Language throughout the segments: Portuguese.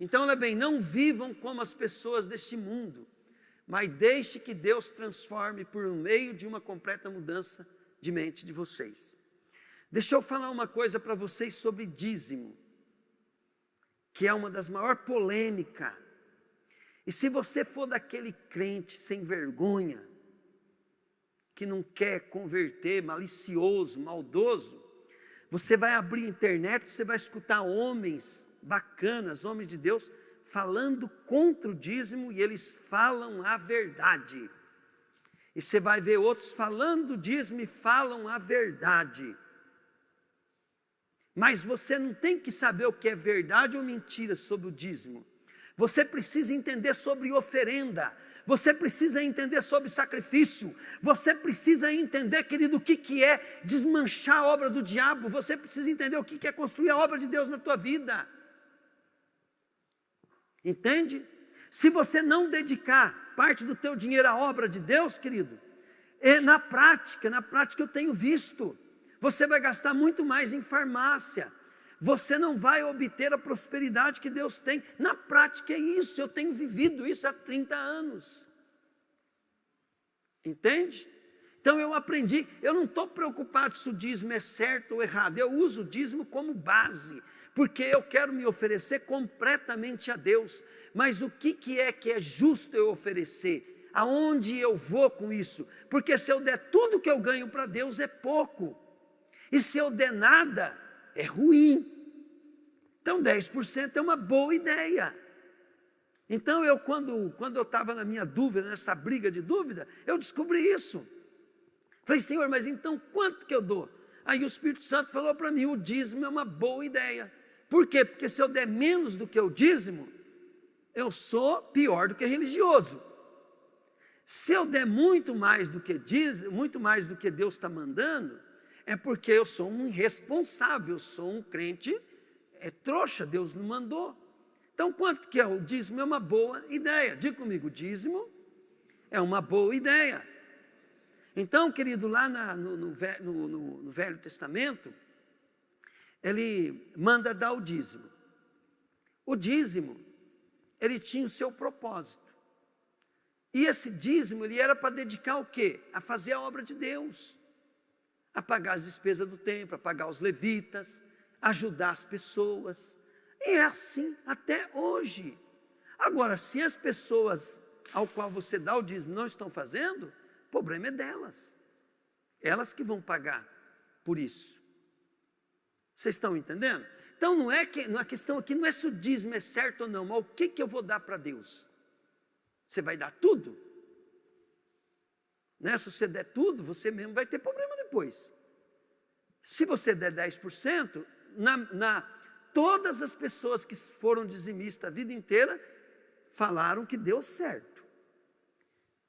Então, olha bem, não vivam como as pessoas deste mundo, mas deixe que Deus transforme por meio de uma completa mudança de mente de vocês. Deixa eu falar uma coisa para vocês sobre dízimo, que é uma das maiores polêmicas. E se você for daquele crente sem vergonha, que não quer converter, malicioso, maldoso, você vai abrir a internet, você vai escutar homens bacanas, homens de Deus, falando contra o dízimo, e eles falam a verdade. E você vai ver outros falando do dízimo e falam a verdade. Mas você não tem que saber o que é verdade ou mentira sobre o dízimo. Você precisa entender sobre oferenda. Você precisa entender sobre sacrifício. Você precisa entender, querido, o que é desmanchar a obra do diabo. Você precisa entender o que é construir a obra de Deus na tua vida. Entende? Se você não dedicar parte do teu dinheiro à obra de Deus, querido, na prática eu tenho visto, você vai gastar muito mais em farmácia, você não vai obter a prosperidade que Deus tem. Na prática é isso, eu tenho vivido isso há 30 anos. Entende? Então eu aprendi, eu não estou preocupado se o dízimo é certo ou errado, eu uso o dízimo como base, porque eu quero me oferecer completamente a Deus. Mas o que é justo eu oferecer? Aonde eu vou com isso? Porque se eu der tudo que eu ganho para Deus é pouco, e se eu der nada, é ruim. Então 10% é uma boa ideia. Então quando eu estava na minha dúvida, nessa briga de dúvida, eu descobri isso. Falei, Senhor, mas então quanto que eu dou? Aí o Espírito Santo falou para mim, o dízimo é uma boa ideia. Por quê? Porque se eu der menos do que o dízimo, eu sou pior do que religioso. Se eu der muito mais do que Deus está mandando, é porque eu sou um irresponsável, eu sou um crente trouxa, Deus não mandou. Então, quanto que é? O dízimo é uma boa ideia. Diga comigo, o dízimo é uma boa ideia. Então, querido, lá no Velho Testamento, ele manda dar o dízimo. O dízimo, ele tinha o seu propósito. E esse dízimo, ele era para dedicar o quê? A fazer a obra de Deus. A pagar as despesas do templo, a pagar os levitas, ajudar as pessoas. E é assim até hoje. Agora, se as pessoas ao qual você dá o dízimo não estão fazendo, o problema é delas. Elas que vão pagar por isso. Vocês estão entendendo? Então a questão aqui não é se o dízimo é certo ou não, mas o que eu vou dar para Deus? Você vai dar tudo? Né? Se você der tudo, você mesmo vai ter problema depois. Se você der 10%, todas as pessoas que foram dizimistas a vida inteira falaram que deu certo.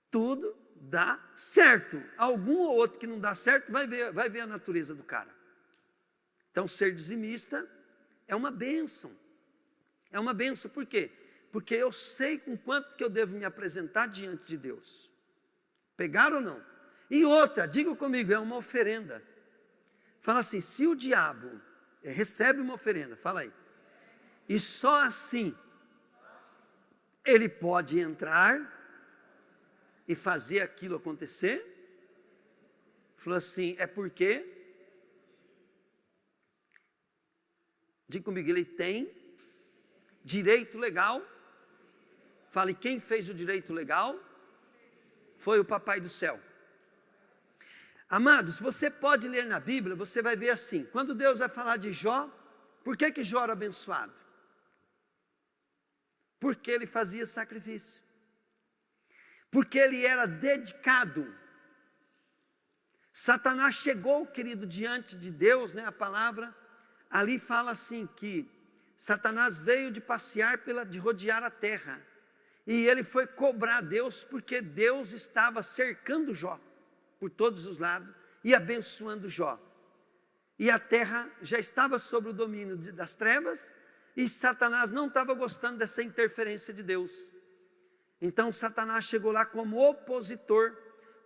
Tudo dá certo. Algum ou outro que não dá certo, vai ver a natureza do cara. Então, ser dizimista é uma bênção. É uma bênção, por quê? Porque eu sei com quanto que eu devo me apresentar diante de Deus. Pegaram ou não? E outra, diga comigo, é uma oferenda. Fala assim, se o diabo recebe uma oferenda, fala aí, e só assim ele pode entrar e fazer aquilo acontecer, falou assim, é porque, diga comigo, ele tem direito legal. Fale, quem fez o direito legal foi o Papai do Céu. Amados, você pode ler na Bíblia, você vai ver assim, quando Deus vai falar de Jó, por que Jó era abençoado? Porque ele fazia sacrifício. Porque ele era dedicado. Satanás chegou, querido, diante de Deus, né, a palavra, ali fala assim que Satanás veio de passear, de rodear a terra. E ele foi cobrar Deus, porque Deus estava cercando Jó por todos os lados e abençoando Jó. E a terra já estava sob o domínio das trevas, e Satanás não estava gostando dessa interferência de Deus. Então Satanás chegou lá como opositor,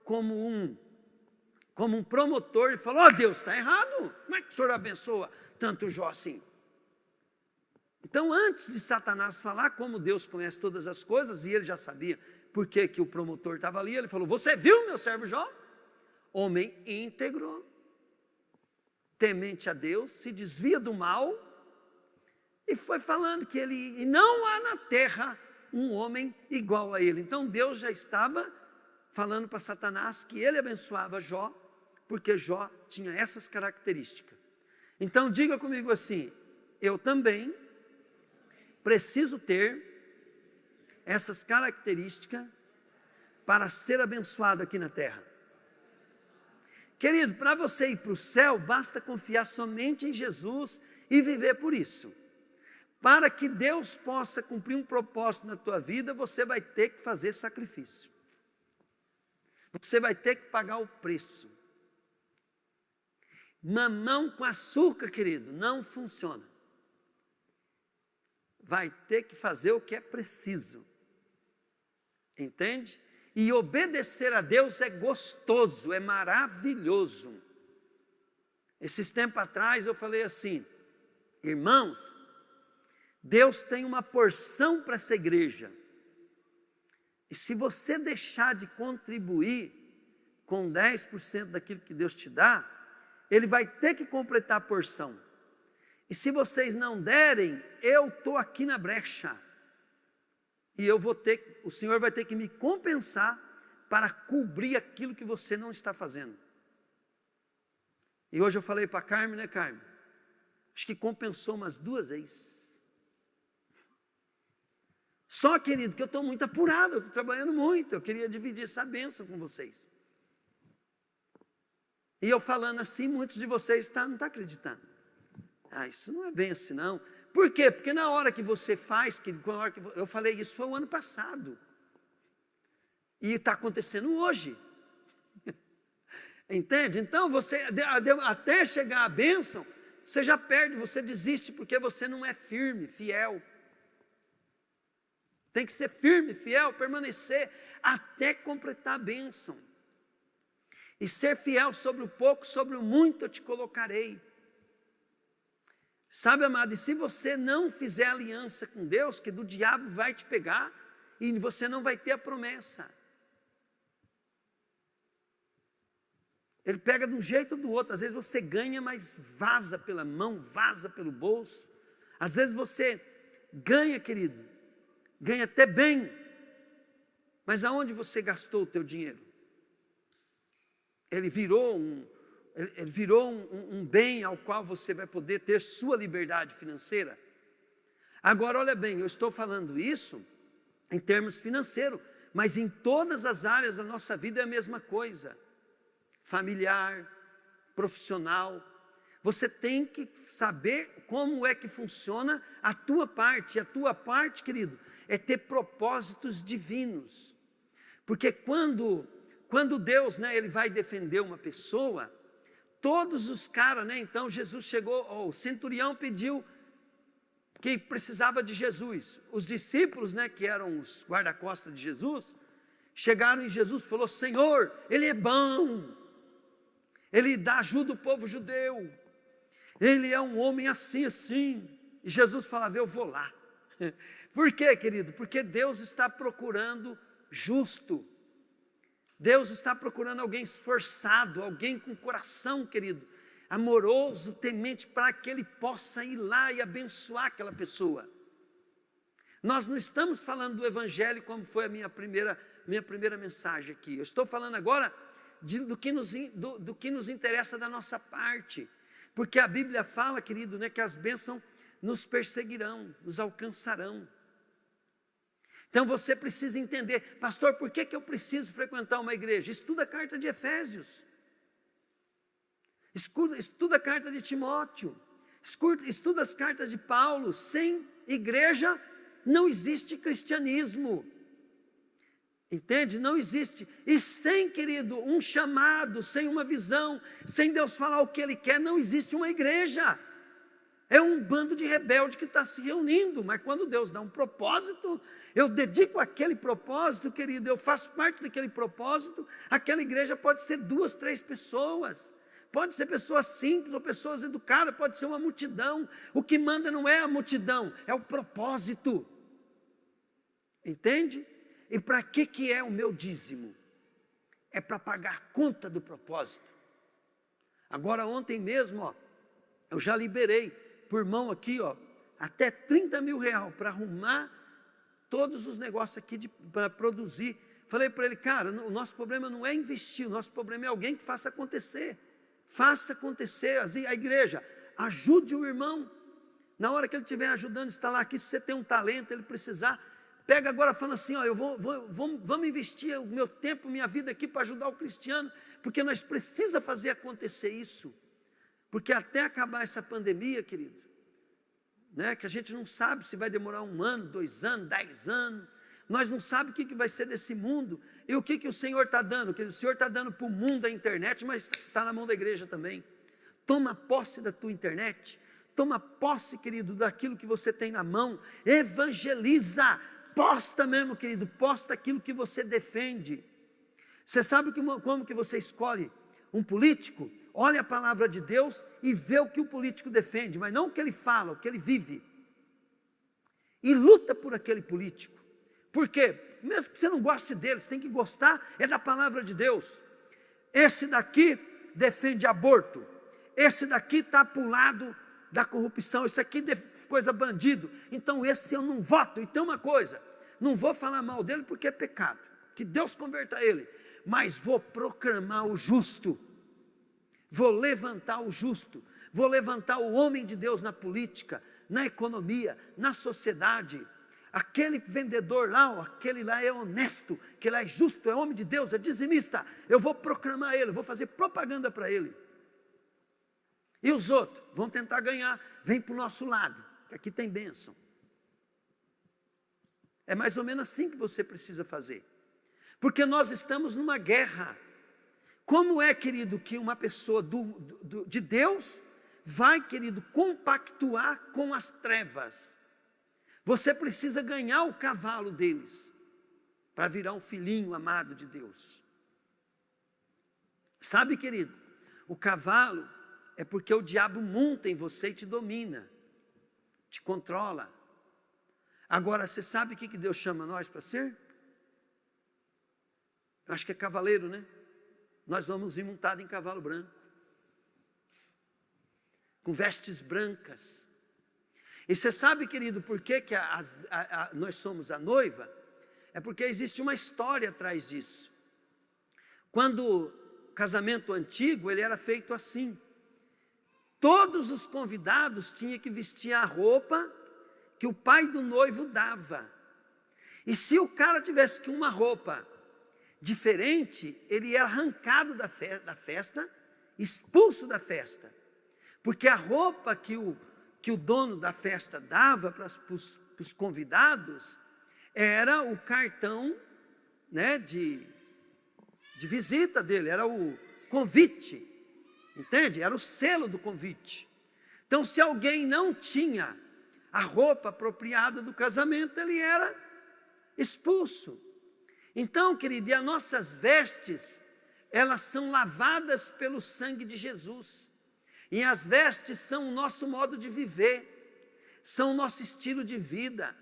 como um promotor, e falou, Deus, está errado, como é que o Senhor abençoa tanto Jó assim? Então, antes de Satanás falar, como Deus conhece todas as coisas, e ele já sabia por que o promotor estava ali, ele falou: você viu meu servo Jó? Homem íntegro, temente a Deus, se desvia do mal, e foi falando que e não há na terra um homem igual a ele. Então Deus já estava falando para Satanás que ele abençoava Jó, porque Jó tinha essas características. Então diga comigo assim: eu também preciso ter essas características para ser abençoado aqui na terra. Querido, para você ir para o céu, basta confiar somente em Jesus e viver por isso. Para que Deus possa cumprir um propósito na tua vida, você vai ter que fazer sacrifício. Você vai ter que pagar o preço. Mamão com açúcar, querido, não funciona. Vai ter que fazer o que é preciso. Entende? E obedecer a Deus é gostoso, é maravilhoso. Esses tempos atrás eu falei assim: irmãos, Deus tem uma porção para essa igreja. E se você deixar de contribuir com 10% daquilo que Deus te dá, Ele vai ter que completar a porção. E se vocês não derem, eu estou aqui na brecha. E o Senhor vai ter que me compensar para cobrir aquilo que você não está fazendo. E hoje eu falei para a Carmen, né, Carmen? Acho que compensou umas 2 vezes. Só, querido, que eu estou muito apurado, eu estou trabalhando muito, eu queria dividir essa bênção com vocês. E eu falando assim, muitos de vocês não estão acreditando. Isso não é bem assim não. Por quê? Porque na hora que você faz, eu falei isso foi o ano passado. E está acontecendo hoje. Entende? Então, você, até chegar a bênção, você já perde, você desiste, porque você não é firme, fiel. Tem que ser firme, fiel, permanecer até completar a bênção. E ser fiel sobre o pouco, sobre o muito eu te colocarei. Sabe, amado, e se você não fizer aliança com Deus, que do diabo vai te pegar, e você não vai ter a promessa. Ele pega de um jeito ou do outro. Às vezes você ganha, mas vaza pela mão, vaza pelo bolso. Às vezes você ganha, querido, ganha até bem, mas aonde você gastou o teu dinheiro? Ele virou um bem ao qual você vai poder ter sua liberdade financeira. Agora, olha bem, eu estou falando isso em termos financeiros, mas em todas as áreas da nossa vida é a mesma coisa. Familiar, profissional. Você tem que saber como é que funciona a tua parte. E a tua parte, querido, é ter propósitos divinos. Porque quando Deus, ele vai defender uma pessoa, todos os caras, então Jesus chegou, o centurião pediu que precisava de Jesus. Os discípulos, que eram os guarda-costas de Jesus, chegaram em Jesus e falou: Senhor, Ele é bom, Ele ajuda o povo judeu, Ele é um homem assim, assim. E Jesus falava: eu vou lá. Por quê, querido? Porque Deus está procurando justo. Deus está procurando alguém esforçado, alguém com coração, querido, amoroso, temente, para que Ele possa ir lá e abençoar aquela pessoa. Nós não estamos falando do Evangelho como foi a minha primeira mensagem aqui. Eu estou falando agora do que nos interessa da nossa parte. Porque a Bíblia fala, querido, que as bênçãos nos perseguirão, nos alcançarão. Então você precisa entender: pastor, por que eu preciso frequentar uma igreja? Estuda a carta de Efésios, estuda a carta de Timóteo, estuda as cartas de Paulo. Sem igreja não existe cristianismo, entende? Não existe. E sem, querido, um chamado, sem uma visão, sem Deus falar o que Ele quer, não existe uma igreja. É um bando de rebelde que está se reunindo. Mas quando Deus dá um propósito, eu dedico aquele propósito, querido, eu faço parte daquele propósito. Aquela igreja pode ser 2, 3 pessoas, Pode ser pessoas simples ou pessoas educadas, pode ser uma multidão. O que manda não é a multidão, é o propósito. Entende? E para que é o meu dízimo? É para pagar conta do propósito. Agora ontem mesmo, ó, eu já liberei por mão aqui, ó, até 30 mil reais para arrumar todos os negócios aqui para produzir. Falei para ele, cara, o nosso problema não é investir, o nosso problema é alguém que faça acontecer. Faça acontecer, a igreja, ajude o irmão. Na hora que ele estiver ajudando a instalar aqui, se você tem um talento, ele precisar, pega agora falando assim, ó, vamos investir o meu tempo, minha vida aqui para ajudar o cristiano, porque nós precisamos fazer acontecer isso. Porque até acabar essa pandemia, querido, né, que a gente não sabe se vai demorar 1 ano, 2 anos, 10 anos, nós não sabemos o que vai ser desse mundo, e o que o Senhor está dando, o Senhor está dando para o mundo a internet, mas está na mão da igreja também. Toma posse da tua internet, toma posse, querido, daquilo que você tem na mão, evangeliza, posta mesmo, querido, posta aquilo que você defende. Você sabe como que você escolhe um político? Olha a palavra de Deus e vê o que o político defende, mas não o que ele fala, o que ele vive. E luta por aquele político. Por quê? Mesmo que você não goste dele, você tem que gostar é da palavra de Deus. Esse daqui defende aborto. Esse daqui está para o lado da corrupção. Esse aqui coisa bandido. Então esse eu não voto. E tem uma coisa, não vou falar mal dele porque é pecado. Que Deus converta ele. Mas vou proclamar o justo. Vou levantar o justo. Vou levantar o homem de Deus na política, na economia, na sociedade. Aquele vendedor lá, aquele lá é honesto, aquele lá é justo, é homem de Deus, é dizimista. Eu vou proclamar ele, vou fazer propaganda para ele. E os outros vão tentar ganhar, vem para o nosso lado, que aqui tem bênção. É mais ou menos assim que você precisa fazer. Porque nós estamos numa guerra. Como é, querido, que uma pessoa de Deus vai, querido, compactuar com as trevas? Você precisa ganhar o cavalo deles, para virar um filhinho amado de Deus. Sabe, querido, o cavalo é porque o diabo monta em você e te domina, te controla. Agora, você sabe o que Deus chama nós para ser? Eu acho que é cavaleiro, né? Nós vamos ir montados em cavalo branco, com vestes brancas. E você sabe, querido, por que nós somos a noiva? É porque existe uma história atrás disso. Quando o casamento antigo, ele era feito assim. Todos os convidados tinham que vestir a roupa que o pai do noivo dava. E se o cara tivesse com uma roupa diferente, ele era arrancado da festa, expulso da festa. Porque a roupa que o dono da festa dava para os convidados era o cartão, né, de visita dele, era o convite, entende? Era o selo do convite. Então, se alguém não tinha a roupa apropriada do casamento, ele era expulso. Então, querido, e as nossas vestes, elas são lavadas pelo sangue de Jesus. E as vestes são o nosso modo de viver, são o nosso estilo de vida.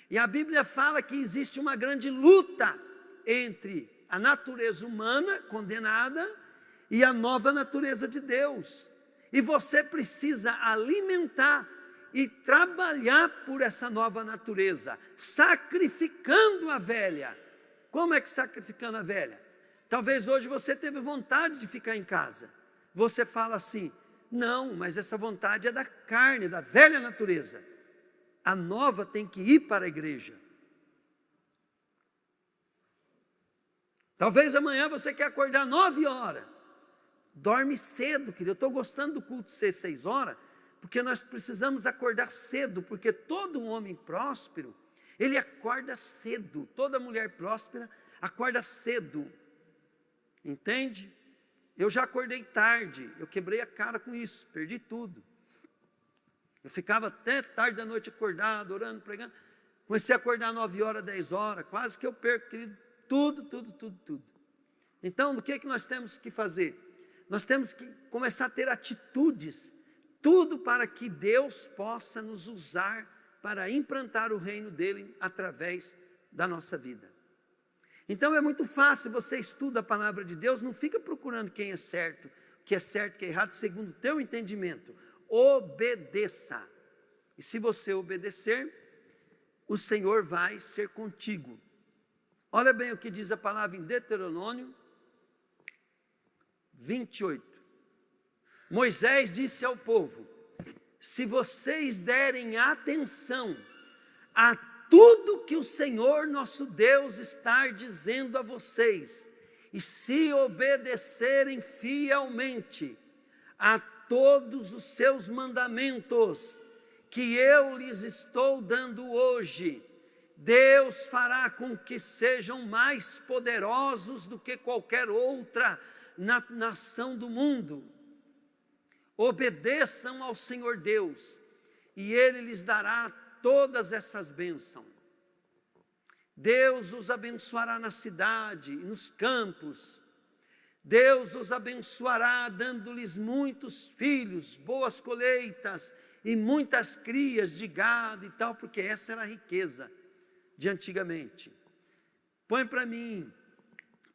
E a Bíblia fala que existe uma grande luta entre a natureza humana condenada e a nova natureza de Deus. E você precisa alimentar e trabalhar por essa nova natureza, sacrificando a velha. Como é que sacrificando a velha? Talvez hoje você teve vontade de ficar em casa. Você fala assim: não, mas essa vontade é da carne, da velha natureza. A nova tem que ir para a igreja. Talvez amanhã você quer acordar 9 horas. Dorme cedo, querido. Eu estou gostando do culto ser 6 horas, porque nós precisamos acordar cedo, porque todo homem próspero, ele acorda cedo. Toda mulher próspera acorda cedo. Entende? Eu já acordei tarde, eu quebrei a cara com isso, perdi tudo. Eu ficava até tarde da noite acordado, orando, pregando. Comecei a acordar 9 horas, 10 horas, quase que eu perco, querido, tudo. Então, o que nós temos que fazer? Nós temos que começar a ter atitudes, tudo para que Deus possa nos usar para implantar o reino dele através da nossa vida. Então é muito fácil, você estuda a palavra de Deus, não fica procurando quem é certo, o que é errado, segundo o teu entendimento. Obedeça. E se você obedecer, o Senhor vai ser contigo. Olha bem o que diz a palavra em Deuteronômio 28. Moisés disse ao povo: se vocês derem atenção a tudo que o Senhor nosso Deus está dizendo a vocês, e se obedecerem fielmente a todos os seus mandamentos que eu lhes estou dando hoje, Deus fará com que sejam mais poderosos do que qualquer outra nação do mundo. Obedeçam ao Senhor Deus, e Ele lhes dará todas essas bênçãos. Deus os abençoará na cidade e nos campos. Deus os abençoará dando-lhes muitos filhos, boas colheitas e muitas crias de gado e tal, porque essa era a riqueza de antigamente. Põe para mim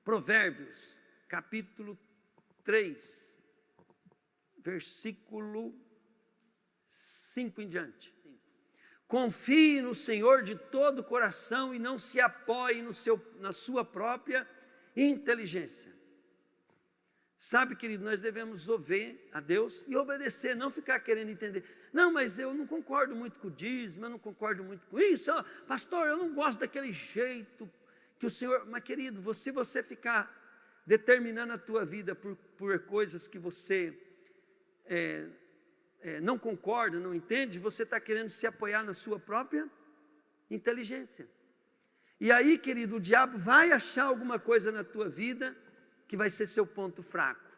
Provérbios, capítulo 3, versículo 5 em diante. Confie no Senhor de todo o coração e não se apoie na sua própria inteligência. Sabe, querido, nós devemos ouvir a Deus e obedecer, não ficar querendo entender. Não, mas eu não concordo muito com o dízimo, eu não concordo muito com isso. Pastor, eu não gosto daquele jeito que o Senhor... Mas, querido, se você ficar determinando a tua vida por coisas que você não concorda, não entende, você está querendo se apoiar na sua própria inteligência. E aí, querido, o diabo vai achar alguma coisa na tua vida que vai ser seu ponto fraco.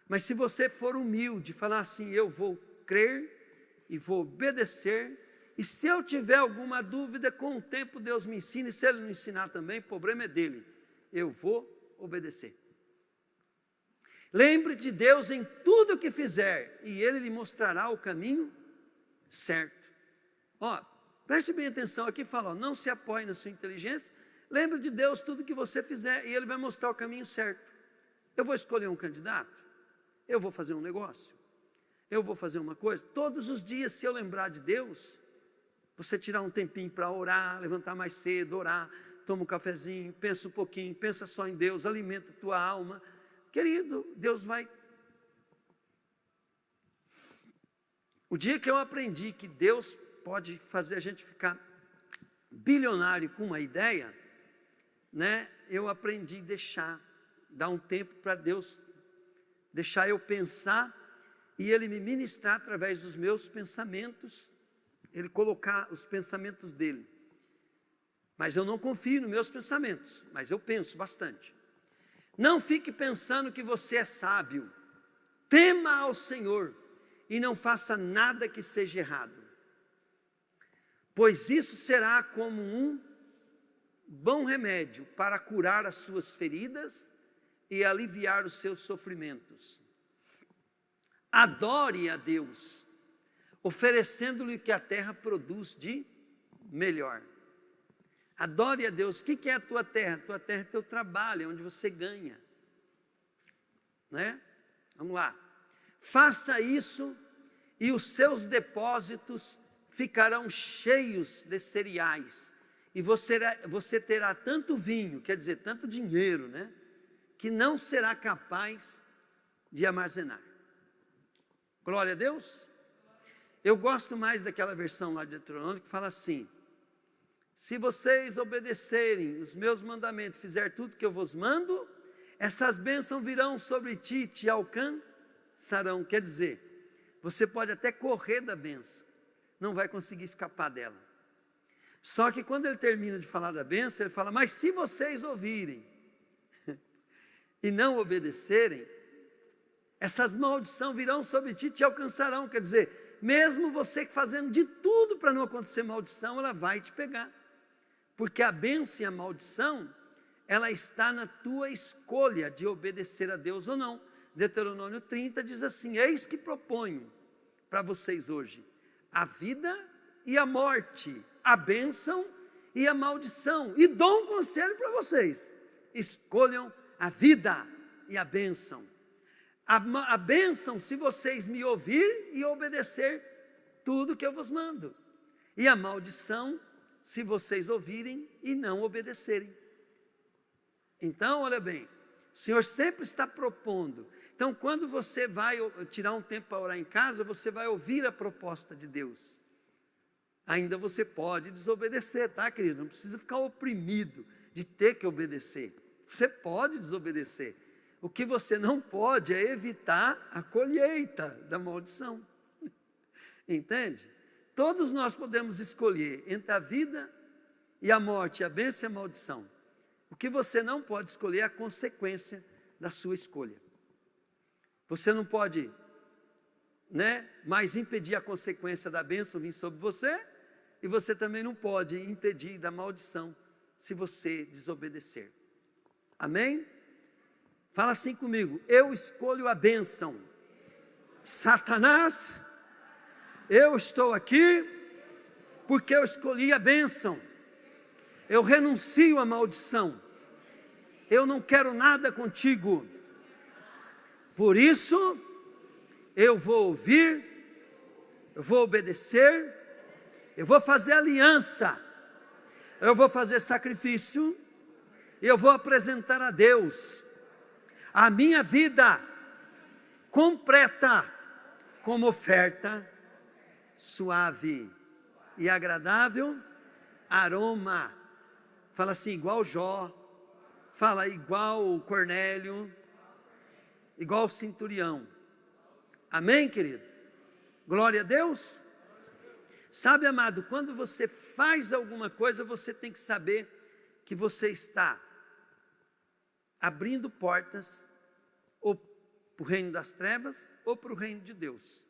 Mas se você for humilde, falar assim: eu vou crer e vou obedecer, e se eu tiver alguma dúvida, com o tempo Deus me ensina, e se Ele não ensinar também, o problema é dele, eu vou obedecer. Lembre de Deus em tudo o que fizer, e Ele lhe mostrará o caminho certo. Preste bem atenção, aqui fala, não se apoie na sua inteligência, lembre de Deus tudo que você fizer, e Ele vai mostrar o caminho certo. Eu vou escolher um candidato, eu vou fazer um negócio, eu vou fazer uma coisa. Todos os dias, se eu lembrar de Deus, você tirar um tempinho para orar, levantar mais cedo, orar, toma um cafezinho, pensa um pouquinho, pensa só em Deus, alimenta a tua alma. Querido, Deus vai... O dia que eu aprendi que Deus pode fazer a gente ficar bilionário com uma ideia, eu aprendi a dar um tempo para Deus, deixar eu pensar e Ele me ministrar através dos meus pensamentos, Ele colocar os pensamentos dEle. Mas eu não confio nos meus pensamentos, mas eu penso bastante. Não fique pensando que você é sábio, tema ao Senhor e não faça nada que seja errado, pois isso será como um bom remédio para curar as suas feridas e aliviar os seus sofrimentos. Adore a Deus, oferecendo-lhe o que a terra produz de melhor. Adore a Deus. O que é a tua terra? Tua terra é teu trabalho, é onde você ganha. Vamos lá. Faça isso e os seus depósitos ficarão cheios de cereais. E você terá tanto vinho, quer dizer, tanto dinheiro, que não será capaz de armazenar. Glória a Deus. Eu gosto mais daquela versão lá de Deuteronômio que fala assim: se vocês obedecerem os meus mandamentos, fizer tudo que eu vos mando, essas bênçãos virão sobre ti e te alcançarão. Quer dizer, você pode até correr da bênção, não vai conseguir escapar dela. Só que quando ele termina de falar da bênção, ele fala: mas se vocês ouvirem e não obedecerem, essas maldições virão sobre ti e te alcançarão. Quer dizer, mesmo você fazendo de tudo para não acontecer maldição, ela vai te pegar. Porque a bênção e a maldição, ela está na tua escolha de obedecer a Deus ou não. Deuteronômio 30 diz assim: eis que proponho para vocês hoje a vida e a morte, a bênção e a maldição, e dou um conselho para vocês: escolham a vida e a bênção. A bênção, se vocês me ouvir e obedecer tudo que eu vos mando, e a maldição, se vocês ouvirem e não obedecerem. Então, olha bem, o Senhor sempre está propondo. Então, quando você vai tirar um tempo para orar em casa, você vai ouvir a proposta de Deus. Ainda você pode desobedecer, tá, querido? Não precisa ficar oprimido de ter que obedecer. Você pode desobedecer. O que você não pode é evitar a colheita da maldição. Entende? Todos nós podemos escolher entre a vida e a morte, a bênção e a maldição. O que você não pode escolher é a consequência da sua escolha. Você não pode, mais impedir a consequência da bênção vir sobre você, e você também não pode impedir da maldição se você desobedecer. Amém? Fala assim comigo: eu escolho a bênção. Satanás, eu estou aqui porque eu escolhi a bênção. Eu renuncio à maldição. Eu não quero nada contigo. Por isso, eu vou ouvir, eu vou obedecer, eu vou fazer aliança, eu vou fazer sacrifício, e eu vou apresentar a Deus a minha vida completa como oferta suave e agradável aroma. Fala assim, igual Jó, fala igual Cornélio, igual o centurião. Amém, querido? Glória a Deus. Sabe, amado, quando você faz alguma coisa, você tem que saber que você está abrindo portas ou para o reino das trevas ou para o reino de Deus.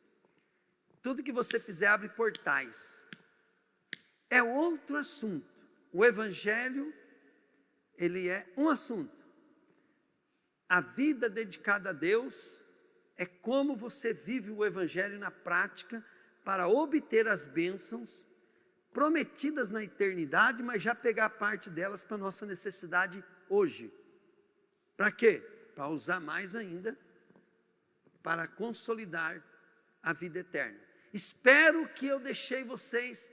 Tudo que você fizer abre portais. É outro assunto. O evangelho, ele é um assunto. A vida dedicada a Deus é como você vive o evangelho na prática para obter as bênçãos prometidas na eternidade, mas já pegar parte delas para a nossa necessidade hoje. Para quê? Para usar mais ainda, para consolidar a vida eterna. Espero que eu deixei vocês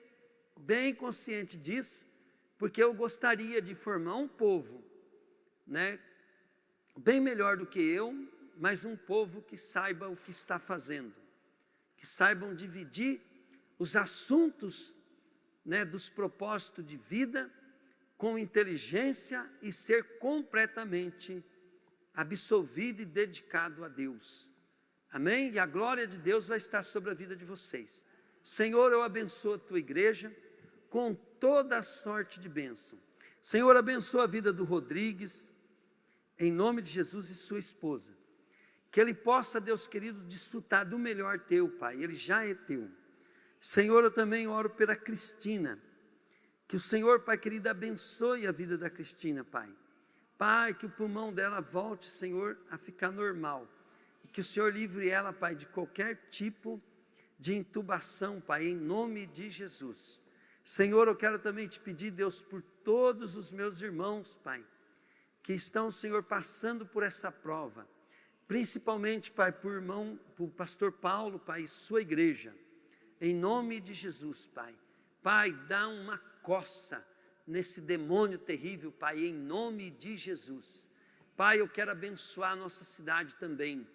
bem conscientes disso, porque eu gostaria de formar um povo, bem melhor do que eu, mas um povo que saiba o que está fazendo, que saibam dividir os assuntos, dos propósitos de vida com inteligência e ser completamente absolvido e dedicado a Deus. Amém? E a glória de Deus vai estar sobre a vida de vocês. Senhor, eu abençoo a tua igreja com toda a sorte de bênção. Senhor, abençoa a vida do Rodrigues, em nome de Jesus, e sua esposa. Que ele possa, Deus querido, desfrutar do melhor teu, Pai. Ele já é teu. Senhor, eu também oro pela Cristina. Que o Senhor, Pai querido, abençoe a vida da Cristina, Pai. Pai, que o pulmão dela volte, Senhor, a ficar normal. E que o Senhor livre ela, Pai, de qualquer tipo de intubação, Pai, em nome de Jesus. Senhor, eu quero também te pedir, Deus, por todos os meus irmãos, Pai, que estão, Senhor, passando por essa prova. Principalmente, Pai, por o pastor Paulo, Pai, e sua igreja. Em nome de Jesus, Pai. Pai, dá uma coça nesse demônio terrível, Pai, em nome de Jesus. Pai, eu quero abençoar a nossa cidade também.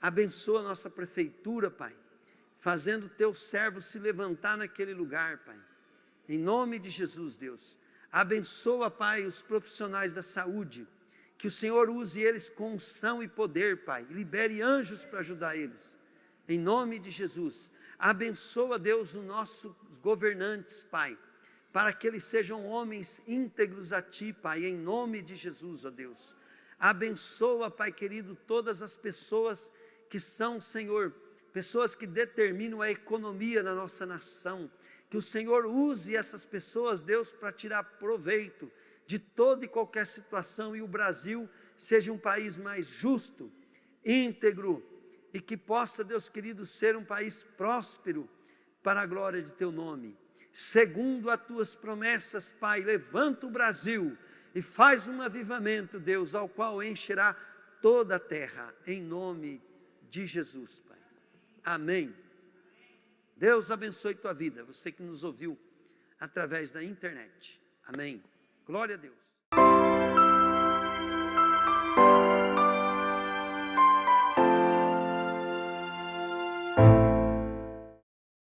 Abençoa a nossa prefeitura, Pai, fazendo o teu servo se levantar naquele lugar, Pai. Em nome de Jesus, Deus. Abençoa, Pai, os profissionais da saúde, que o Senhor use eles com unção e poder, Pai. Libere anjos para ajudar eles. Em nome de Jesus. Abençoa, Deus, os nossos governantes, Pai, para que eles sejam homens íntegros a Ti, Pai, em nome de Jesus, ó Deus. Abençoa, Pai querido, todas as pessoas que são, Senhor, pessoas que determinam a economia na nossa nação. Que o Senhor use essas pessoas, Deus, para tirar proveito de toda e qualquer situação, e o Brasil seja um país mais justo, íntegro, e que possa, Deus querido, ser um país próspero para a glória de teu nome. Segundo as tuas promessas, Pai, levanta o Brasil e faz um avivamento, Deus, ao qual encherá toda a terra, em nome de Jesus, Pai. Amém. Deus abençoe tua vida, você que nos ouviu através da internet. Amém. Glória a Deus.